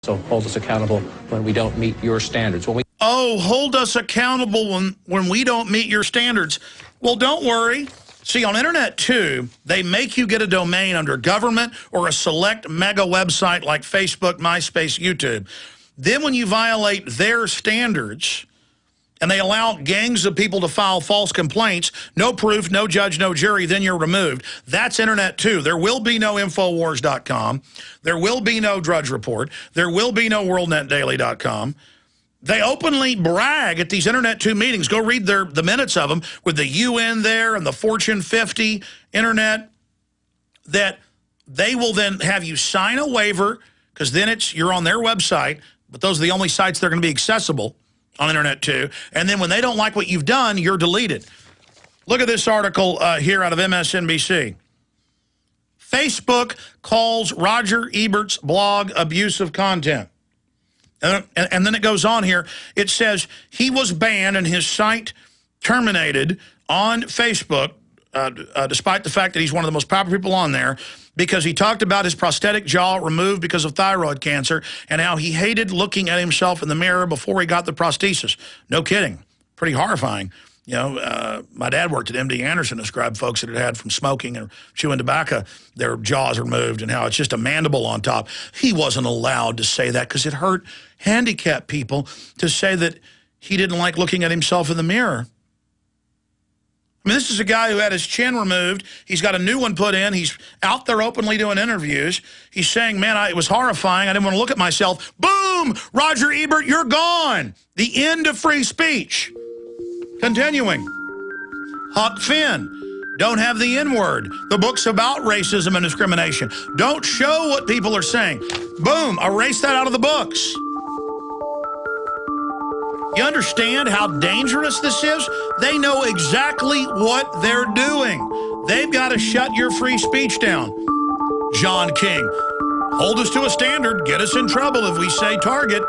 So hold us accountable when we don't meet your standards. Oh, hold us accountable when we don't meet your standards. Well, don't worry. See, on Internet 2, they make you get a domain under government or a select mega website like Facebook, MySpace, YouTube. Then when you violate their standards and they allow gangs of people to file false complaints, no proof, no judge, no jury, then you're removed. That's Internet 2. There will be no Infowars.com. There will be no Drudge Report. There will be no WorldNetDaily.com. They openly brag at these Internet 2 meetings. Go read the minutes of them with the UN there and the Fortune 50 Internet, that they will then have you sign a waiver, because then you're on their website, but those are the only sites that are going to be accessible on Internet 2. And then when they don't like what you've done, you're deleted. Look at this article here out of MSNBC. Facebook calls Roger Ebert's blog abusive content. And then it goes on here. It says he was banned and his site terminated on Facebook, despite the fact that he's one of the most popular people on there, because he talked about his prosthetic jaw removed because of thyroid cancer and how he hated looking at himself in the mirror before he got the prosthesis. No kidding. Pretty horrifying. You know, my dad worked at MD Anderson, described folks that had from smoking and chewing tobacco, their jaws removed, and how it's just a mandible on top. He wasn't allowed to say that because it hurt handicapped people to say that he didn't like looking at himself in the mirror. I mean, this is a guy who had his chin removed. He's got a new one put in. He's out there openly doing interviews. He's saying, man, it was horrifying. I didn't want to look at myself. Boom! Roger Ebert, you're gone. The end of free speech. Continuing. Huck Finn, don't have the N-word. The book's about racism and discrimination. Don't show what people are saying. Boom, erase that out of the books. You understand how dangerous this is? They know exactly what they're doing. They've got to shut your free speech down. John King, hold us to a standard. Get us in trouble if we say target.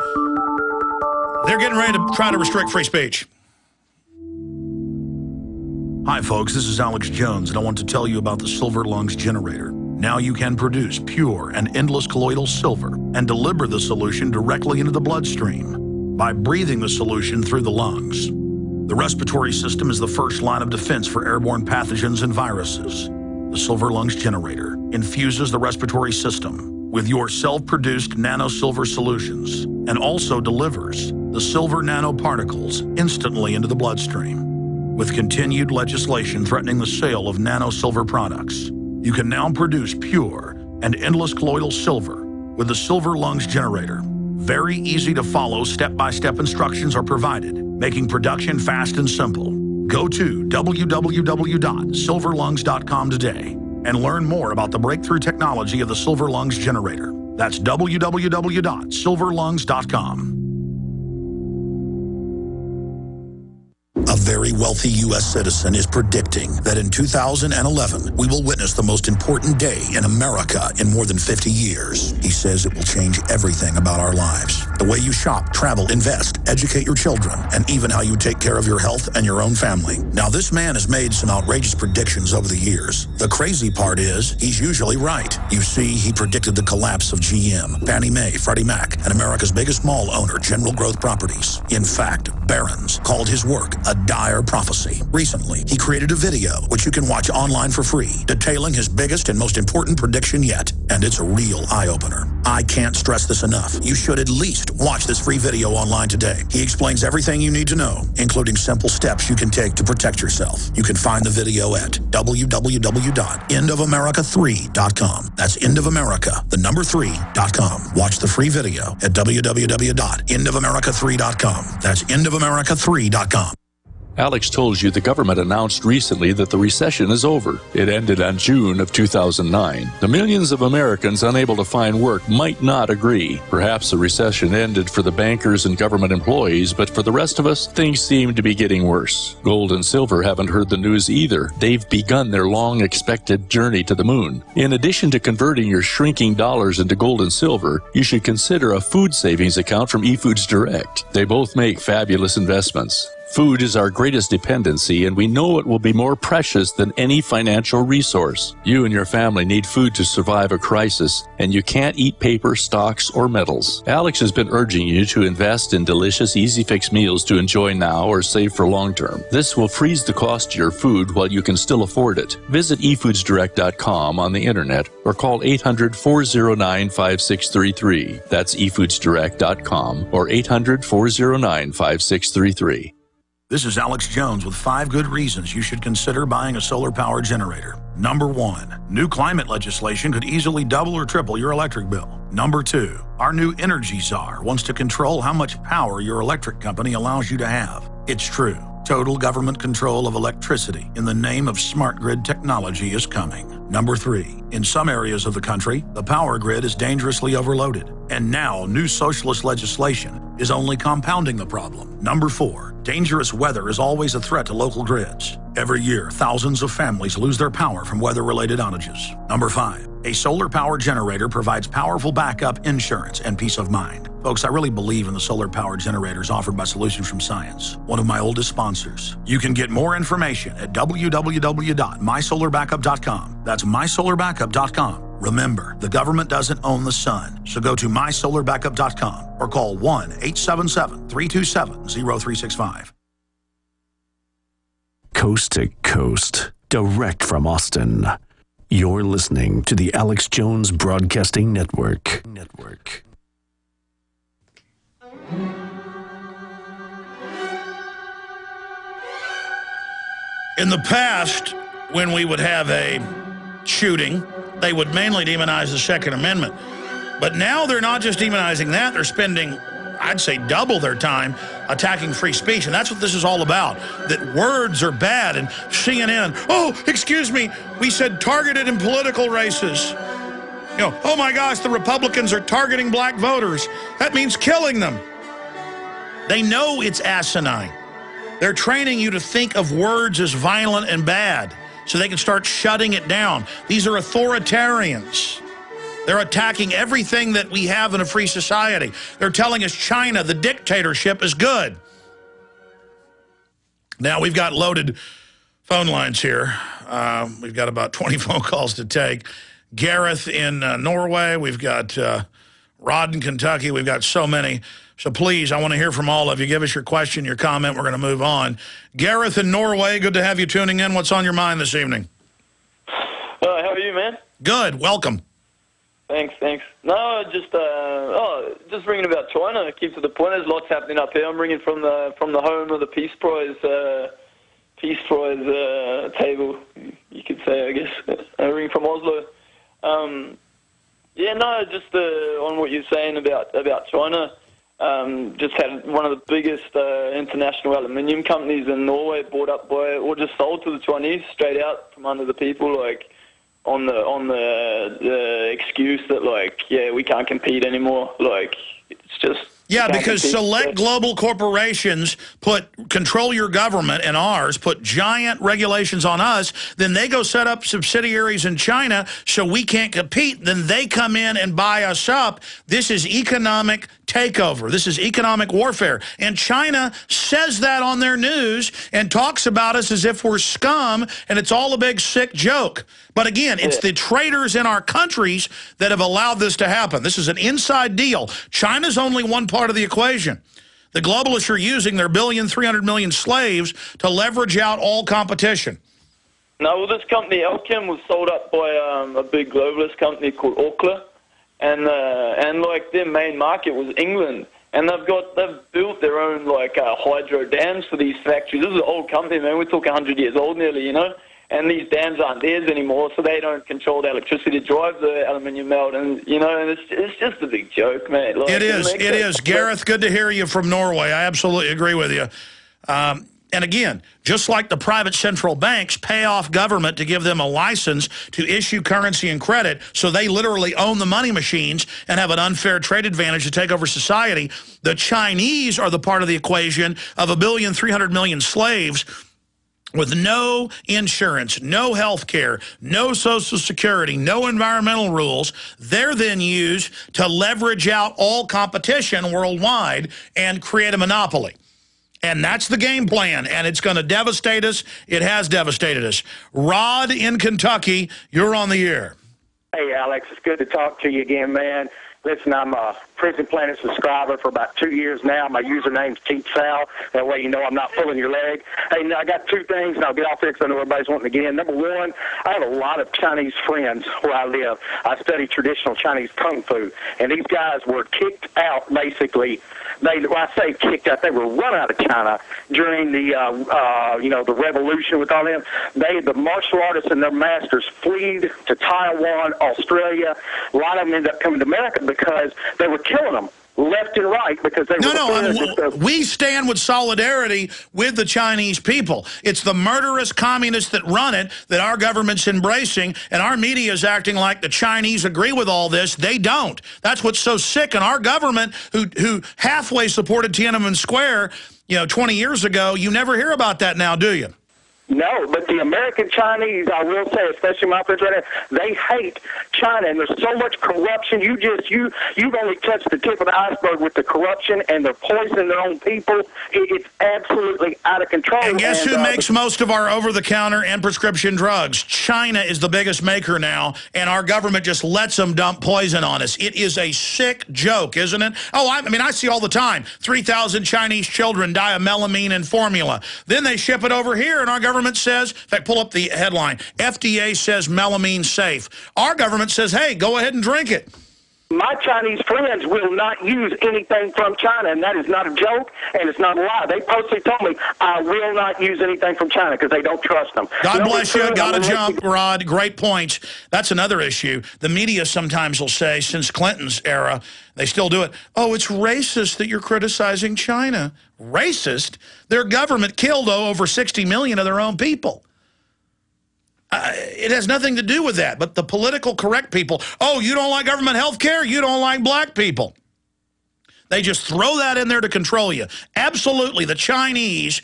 They're getting ready to try to restrict free speech. Hi folks, this is Alex Jones, and I want to tell you about the Silver Lungs generator. Now you can produce pure and endless colloidal silver and deliver the solution directly into the bloodstream by breathing the solution through the lungs. The respiratory system is the first line of defense for airborne pathogens and viruses. The Silver Lungs generator infuses the respiratory system with your self-produced nano-silver solutions and also delivers the silver nanoparticles instantly into the bloodstream. With continued legislation threatening the sale of nano-silver products, you can now produce pure and endless colloidal silver with the Silver Lungs generator. Very easy to follow step-by-step instructions are provided, making production fast and simple. Go to www.silverlungs.com today and learn more about the breakthrough technology of the Silver Lungs generator. That's www.silverlungs.com. A very wealthy U.S. citizen is predicting that in 2011, we will witness the most important day in America in more than 50 years. He says it will change everything about our lives. The way you shop, travel, invest, educate your children, and even how you take care of your health and your own family. Now, this man has made some outrageous predictions over the years. The crazy part is, he's usually right. You see, he predicted the collapse of GM, Fannie Mae, Freddie Mac, and America's biggest mall owner, General Growth Properties. In fact, Barron's called his work a dire prophecy. Recently, he created a video, which you can watch online for free, detailing his biggest and most important prediction yet. And it's a real eye-opener. I can't stress this enough. You should at least watch this free video online today. He explains everything you need to know, including simple steps you can take to protect yourself. You can find the video at www.endofamerica3.com. That's endofamerica, the number 3.com. Watch the free video at www.endofamerica3.com. That's endofamerica3.com. Alex told you the government announced recently that the recession is over. It ended on June of 2009. The millions of Americans unable to find work might not agree. Perhaps the recession ended for the bankers and government employees, but for the rest of us, things seem to be getting worse. Gold and silver haven't heard the news either. They've begun their long-expected journey to the moon. In addition to converting your shrinking dollars into gold and silver, you should consider a food savings account from eFoods Direct. They both make fabulous investments. Food is our greatest dependency, and we know it will be more precious than any financial resource. You and your family need food to survive a crisis, and you can't eat paper, stocks, or metals. Alex has been urging you to invest in delicious, easy-fix meals to enjoy now or save for long term. This will freeze the cost of your food while you can still afford it. Visit efoodsdirect.com on the internet or call 800-409-5633. That's efoodsdirect.com or 800-409-5633. This is Alex Jones with 5 good reasons you should consider buying a solar power generator. Number 1, new climate legislation could easily double or triple your electric bill. Number 2, our new energy czar wants to control how much power your electric company allows you to have. It's true. Total government control of electricity in the name of smart grid technology is coming. Number 3, in some areas of the country, the power grid is dangerously overloaded. And now, new socialist legislation is only compounding the problem. Number 4, dangerous weather is always a threat to local grids. Every year, thousands of families lose their power from weather-related outages. Number 5, a solar power generator provides powerful backup insurance and peace of mind. Folks, I really believe in the solar power generators offered by Solutions from Science, one of my oldest sponsors. You can get more information at www.mysolarbackup.com. That's mysolarbackup.com. Remember, the government doesn't own the sun, so go to mysolarbackup.com or call 1-877-327-0365. Coast to coast, direct from Austin. You're listening to the Alex Jones Broadcasting Network. In the past, when we would have a shooting, they would mainly demonize the Second Amendment. But now they're not just demonizing that, they're spending, I'd say, double their time attacking free speech. And that's what this is all about, that words are bad. And CNN, oh, excuse me, we said targeted in political races. You know, oh my gosh, the Republicans are targeting black voters. That means killing them. They know it's asinine. They're training you to think of words as violent and bad so they can start shutting it down. These are authoritarians. They're attacking everything that we have in a free society. They're telling us China, the dictatorship, is good. Now, we've got loaded phone lines here. We've got about 20 phone calls to take. Gareth in Norway. We've got Rod in Kentucky. We've got so many. So please, I want to hear from all of you. Give us your question, your comment. We're going to move on. Gareth in Norway, good to have you tuning in. What's on your mind this evening? How are you, man? Good. Welcome. Thanks. No, just ringing about China. Keep to the point. There's lots happening up here. I'm ringing from the home of the Peace Prize table, you could say, I guess. I'm ringing from Oslo. Just on what you're saying about China. Just had one of the biggest international aluminium companies in Norway bought up by, or just sold to the Chinese straight out from under the people, like on the excuse that, like, yeah, we can't compete anymore. Like, it's just... Yeah, because select global corporations control your government and ours, put giant regulations on us, then they go set up subsidiaries in China so we can't compete, then they come in and buy us up. This is economic takeover. This is economic warfare. And China says that on their news and talks about us as if we're scum and it's all a big sick joke. But again, it's the traitors in our countries that have allowed this to happen. This is an inside deal. China's only one part of the equation. The globalists are using their 300 million slaves to leverage out all competition. No, well, this company, Elkem, was sold up by a big globalist company called Orkla, and like their main market was England, and they've built their own like hydro dams for these factories. This is an old company, man. We're talking 100 years old nearly, you know. And these dams aren't theirs anymore, so they don't control the electricity to drive the aluminium melt. And, you know, and it's just a big joke, man. Like, it is. Gareth, good to hear you from Norway. I absolutely agree with you. And again, just like the private central banks pay off government to give them a license to issue currency and credit, so they literally own the money machines and have an unfair trade advantage to take over society, the Chinese are the part of the equation of 300 million slaves with no insurance, no health care, no Social Security, no environmental rules. They're then used to leverage out all competition worldwide and create a monopoly. And that's the game plan, and it's going to devastate us. It has devastated us. Rod in Kentucky, you're on the air. Hey, Alex, it's good to talk to you again, man. Listen, I'm a Prison Planet subscriber for about 2 years now. My username's Teach Sal. That way you know I'm not pulling your leg. Hey, now I got two things, and I'll get off there because I know everybody's wanting to get in. Number one, I have a lot of Chinese friends where I live. I study traditional Chinese Kung Fu, and these guys were kicked out, basically. When I say kicked out, they were run out of China during the, the revolution with all them. The martial artists and their masters fled to Taiwan, Australia. A lot of them ended up coming to America because they were killing them left and right because they were... We stand with solidarity with the Chinese people. It's the murderous communists that run it that our government's embracing, and our media is acting like the Chinese agree with all this. They don't. That's what's so sick. And our government, who halfway supported Tiananmen Square, 20 years ago, you never hear about that now, do you? No, but the American Chinese, I will say, especially my friends right now, they hate China, and there's so much corruption. You've only touched the tip of the iceberg with the corruption, and they're poisoning their own people. It's absolutely out of control. And guess who makes most of our over-the-counter and prescription drugs? China is the biggest maker now, and our government just lets them dump poison on us. It is a sick joke, isn't it? Oh, I see all the time. 3,000 Chinese children die of melamine and formula. Then they ship it over here, and our government says, in fact, pull up the headline, FDA says melamine safe. Our government says, hey, go ahead and drink it. My Chinese friends will not use anything from China, and that is not a joke, and it's not a lie. They personally told me, I will not use anything from China because they don't trust them. God bless you. Got to jump, Rod. Great points. That's another issue. The media sometimes will say, since Clinton's era, they still do it. Oh, it's racist that you're criticizing China. Racist? Their government killed over 60 million of their own people. It has nothing to do with that. But the political correct people, oh, you don't like government health care? You don't like black people. They just throw that in there to control you. Absolutely. The Chinese,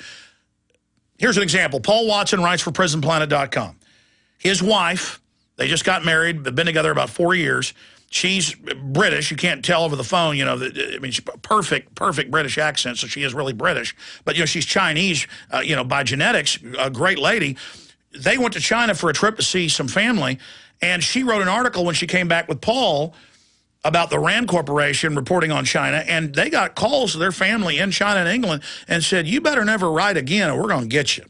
here's an example. Paul Watson writes for PrisonPlanet.com. His wife, they just got married, they've been together about 4 years. She's British. You can't tell over the phone, she's perfect British accent, so she is really British. But, she's Chinese, by genetics, a great lady. They went to China for a trip to see some family, and she wrote an article when she came back with Paul about the Rand Corporation reporting on China, and they got calls to their family in China and England and said, you better never write again or we're going to get you.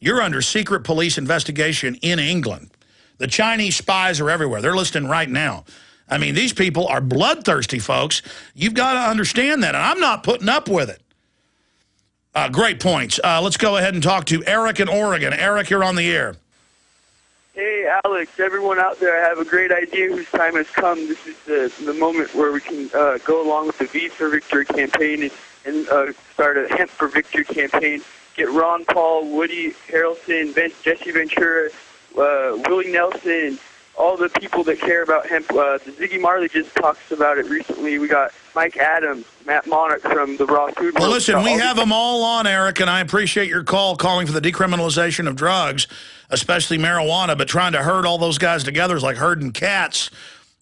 You're under secret police investigation in England. The Chinese spies are everywhere. They're listening right now. I mean, these people are bloodthirsty, folks. You've got to understand that, and I'm not putting up with it. Great points. Let's go ahead and talk to Eric in Oregon. Eric, you're on the air. Hey, Alex, everyone out there, I have a great idea whose time has come. This is the moment where we can go along with the V for Victory campaign and start a Hemp for Victory campaign. Get Ron Paul, Woody Harrelson, Jesse Ventura, Willie Nelson, and all the people that care about hemp. The Ziggy Marley just talks about it recently. We got Mike Adams, Matt Monarch from the Raw Food. Well, listen, we have them all on, Eric, and I appreciate your call calling for the decriminalization of drugs, especially marijuana, but trying to herd all those guys together is like herding cats,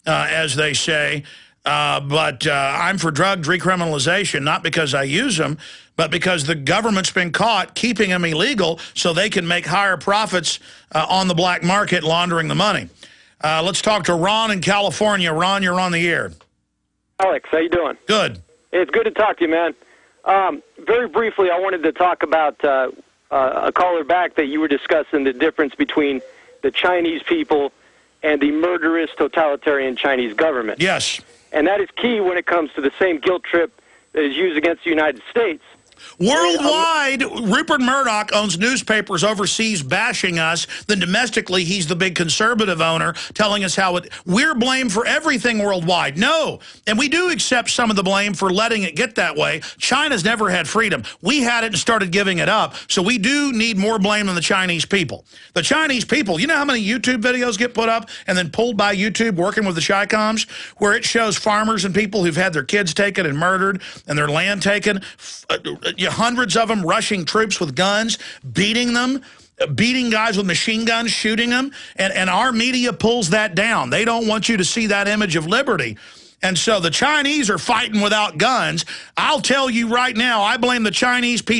as they say. But I'm for drug decriminalization, not because I use them, but because the government's been caught keeping them illegal so they can make higher profits on the black market laundering the money. Let's talk to Ron in California. Ron, you're on the air. Alex, how you doing? Good. It's good to talk to you, man. Very briefly, I wanted to talk about a caller back that you were discussing the difference between the Chinese people and the murderous totalitarian Chinese government. Yes. And that is key when it comes to the same guilt trip that is used against the United States. Worldwide, Rupert Murdoch owns newspapers overseas bashing us. Then domestically, he's the big conservative owner telling us how we're blamed for everything worldwide. No, and we do accept some of the blame for letting it get that way. China's never had freedom. We had it and started giving it up, so we do need more blame than the Chinese people. The Chinese people, you know how many YouTube videos get put up and then pulled by YouTube working with the Chi-Coms, where it shows farmers and people who've had their kids taken and murdered and their land taken, hundreds of them rushing troops with guns, beating them, beating guys with machine guns, shooting them, and our media pulls that down. They don't want you to see that image of liberty. And so the Chinese are fighting without guns. I'll tell you right now, I blame the Chinese people